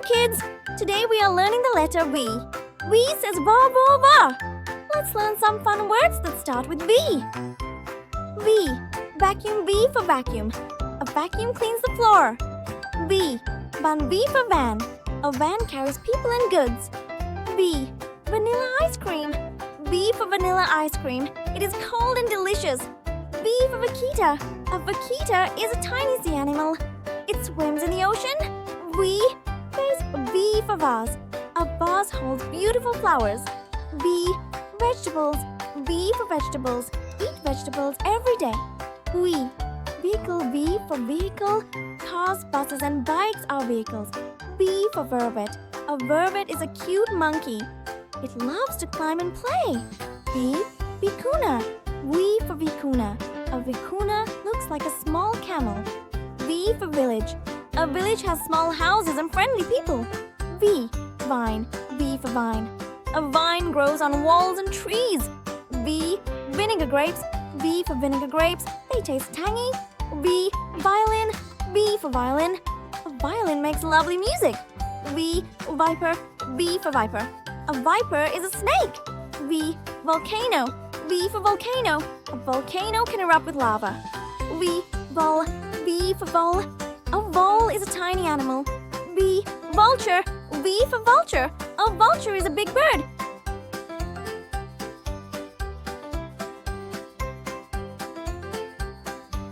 Hello kids! Today we are learning the letter V. V says va va va. Let's learn some fun words that start with V. V. Vacuum V for vacuum. A vacuum cleans the floor. V. Van V for van. A van carries people and goods. V. Vanilla ice cream. V for vanilla ice cream. It is cold and delicious. V for Vaquita. A vaquita is a tiny sea animal. It swims in the ocean. V. There's V for vase. A vase holds beautiful flowers. V. Vegetables. V for vegetables. Eat vegetables every day. V. Vehicle V for vehicle. Cars, buses and bikes are vehicles. V for Vervet. A vervet is a cute monkey. It loves to climb and play. V. Vicuna. V for vicuna. A vicuna looks like a small camel. V for village. A village has small houses and friendly people. V. Vine. V for vine. A vine grows on walls and trees. V. Vinegar grapes. V for vinegar grapes. They taste tangy. V. Violin. V for violin. A violin makes lovely music. V. Viper. V for viper. A viper is a snake. V. Volcano. V for volcano. A volcano can erupt with lava. V. Vole. V for vole. A vole is a tiny animal. V. Vulture. V for vulture. A vulture is a big bird.